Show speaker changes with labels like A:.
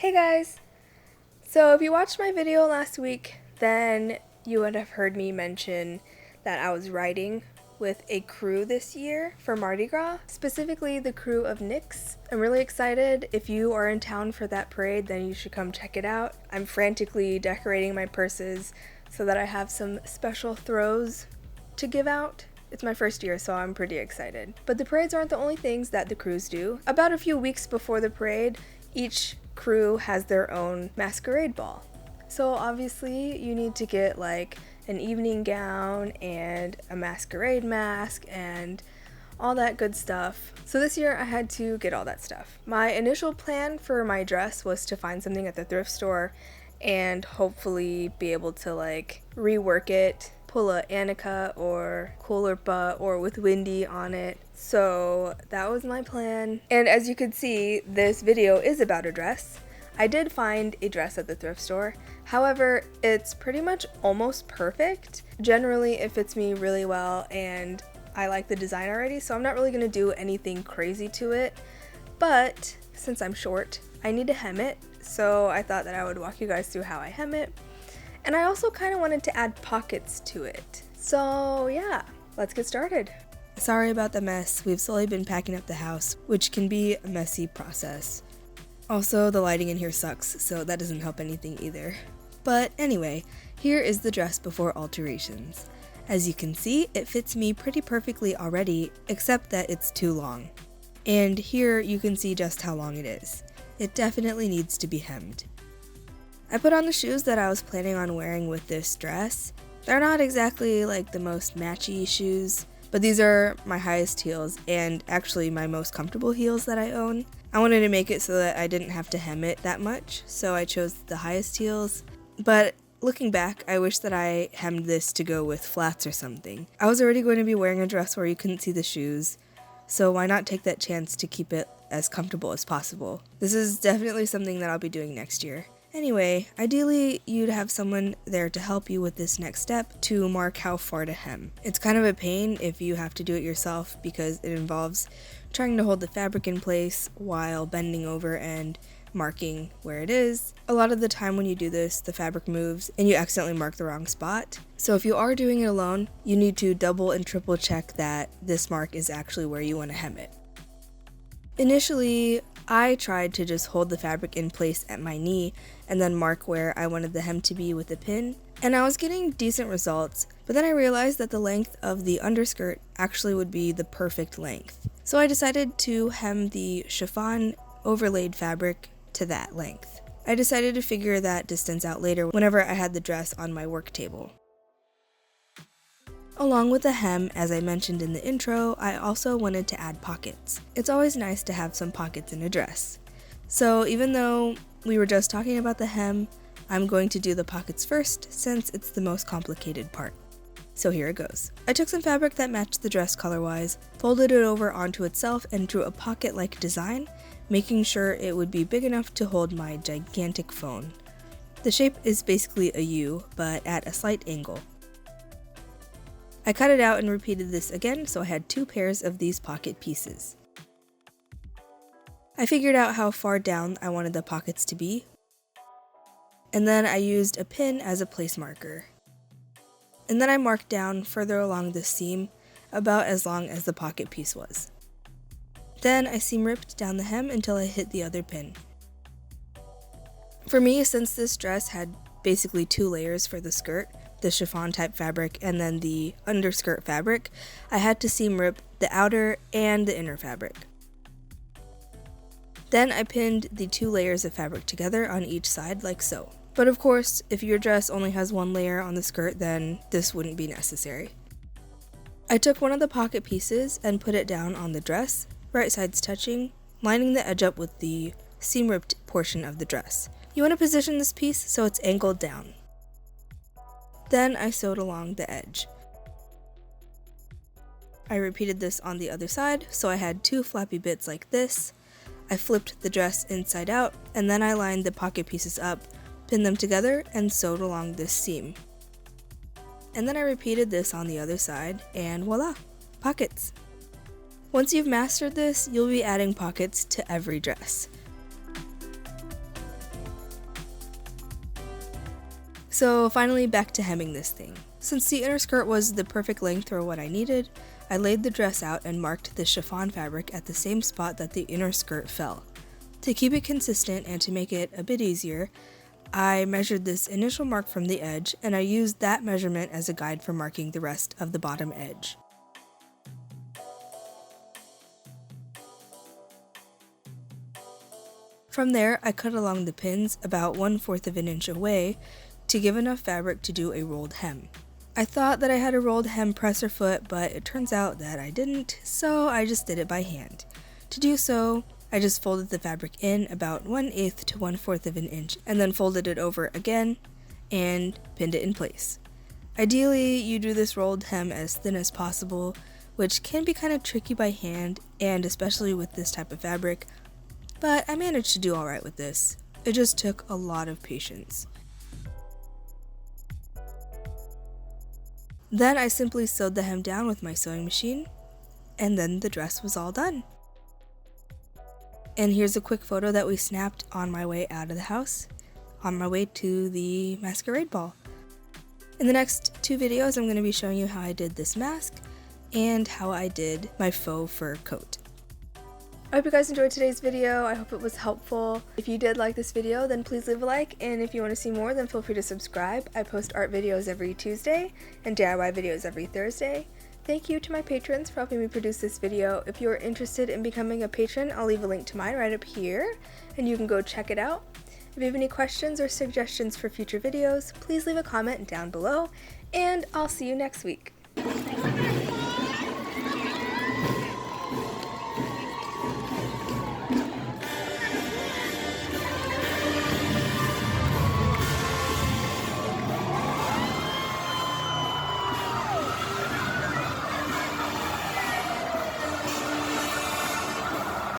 A: Hey guys! So if you watched my video last week, then you would have heard me mention that I was riding with a crew this year for Mardi Gras, specifically the crew of Nyx. I'm really excited. If you are in town for that parade, then you should come check it out. I'm frantically decorating my purses so that I have some special throws to give out. It's my first year, so I'm pretty excited. But the parades aren't the only things that the crews do. About a few weeks before the parade, each crew has their own masquerade ball. So obviously you need to get like an evening gown and a masquerade mask and all that good stuff. So this year I had to get all that stuff. My initial plan for my dress was to find something at the thrift store and hopefully be able to like rework it, pull a Annika or Cooler Butt or with Windy on it. So that was my plan. And as you can see, this video is about a dress. I did find a dress at the thrift store. However, it's pretty much almost perfect. Generally, it fits me really well and I like the design already, so I'm not really gonna do anything crazy to it. But since I'm short, I need to hem it. So I thought that I would walk you guys through how I hem it. And I also kind of wanted to add pockets to it. So yeah, let's get started. Sorry about the mess. We've slowly been packing up the house, which can be a messy process. Also, the lighting in here sucks, so that doesn't help anything either. But anyway, here is the dress before alterations. As you can see, it fits me pretty perfectly already, except that it's too long. And here you can see just how long it is. It definitely needs to be hemmed. I put on the shoes that I was planning on wearing with this dress. They're not exactly like the most matchy shoes, but these are my highest heels and actually my most comfortable heels that I own. I wanted to make it so that I didn't have to hem it that much, so I chose the highest heels. But looking back, I wish that I hemmed this to go with flats or something. I was already going to be wearing a dress where you couldn't see the shoes, so why not take that chance to keep it as comfortable as possible? This is definitely something that I'll be doing next year. Anyway, ideally you'd have someone there to help you with this next step to mark how far to hem. It's kind of a pain if you have to do it yourself because it involves trying to hold the fabric in place while bending over and marking where it is. A lot of the time when you do this, the fabric moves and you accidentally mark the wrong spot. So if you are doing it alone, you need to double and triple check that this mark is actually where you want to hem it. Initially, I tried to just hold the fabric in place at my knee and then mark where I wanted the hem to be with a pin, and I was getting decent results, but then I realized that the length of the underskirt actually would be the perfect length. So I decided to hem the chiffon overlaid fabric to that length. I decided to figure that distance out later whenever I had the dress on my work table. Along with the hem, as I mentioned in the intro, I also wanted to add pockets. It's always nice to have some pockets in a dress. So even though we were just talking about the hem, I'm going to do the pockets first since it's the most complicated part. So here it goes. I took some fabric that matched the dress color-wise, folded it over onto itself and drew a pocket-like design, making sure it would be big enough to hold my gigantic phone. The shape is basically a U, but at a slight angle. I cut it out and repeated this again, so I had two pairs of these pocket pieces. I figured out how far down I wanted the pockets to be, and then I used a pin as a place marker. And then I marked down further along the seam, about as long as the pocket piece was. Then I seam ripped down the hem until I hit the other pin. For me, since this dress had basically two layers for the skirt, the chiffon type fabric and then the underskirt fabric, I had to seam rip the outer and the inner fabric. Then I pinned the two layers of fabric together on each side like so. But of course, if your dress only has one layer on the skirt, then this wouldn't be necessary. I took one of the pocket pieces and put it down on the dress, right sides touching, lining the edge up with the seam ripped portion of the dress. You want to position this piece so it's angled down. Then I sewed along the edge. I repeated this on the other side, so I had two flappy bits like this. I flipped the dress inside out, and then I lined the pocket pieces up, pinned them together, and sewed along this seam. And then I repeated this on the other side, and voila, pockets. Once you've mastered this, you'll be adding pockets to every dress. So finally back to hemming this thing. Since the inner skirt was the perfect length for what I needed, I laid the dress out and marked the chiffon fabric at the same spot that the inner skirt fell. To keep it consistent and to make it a bit easier, I measured this initial mark from the edge, and I used that measurement as a guide for marking the rest of the bottom edge. From there, I cut along the pins about 1/4 of an inch away to give enough fabric to do a rolled hem. I thought that I had a rolled hem presser foot, but it turns out that I didn't, so I just did it by hand. To do so, I just folded the fabric in about 1/8 to 1/4 of an inch and then folded it over again and pinned it in place. Ideally, you do this rolled hem as thin as possible, which can be kind of tricky by hand and especially with this type of fabric, but I managed to do alright with this. It just took a lot of patience. Then I simply sewed the hem down with my sewing machine, and then the dress was all done. And here's a quick photo that we snapped on my way out of the house, on my way to the masquerade ball. In the next 2 videos, I'm going to be showing you how I did this mask and how I did my faux fur coat. I hope you guys enjoyed today's video. I hope it was helpful. If you did like this video, then please leave a like, and if you want to see more, then feel free to subscribe. I post art videos every Tuesday and DIY videos every Thursday. Thank you to my patrons for helping me produce this video. If you are interested in becoming a patron, I'll leave a link to mine right up here, and you can go check it out. If you have any questions or suggestions for future videos, please leave a comment down below, and I'll see you next week.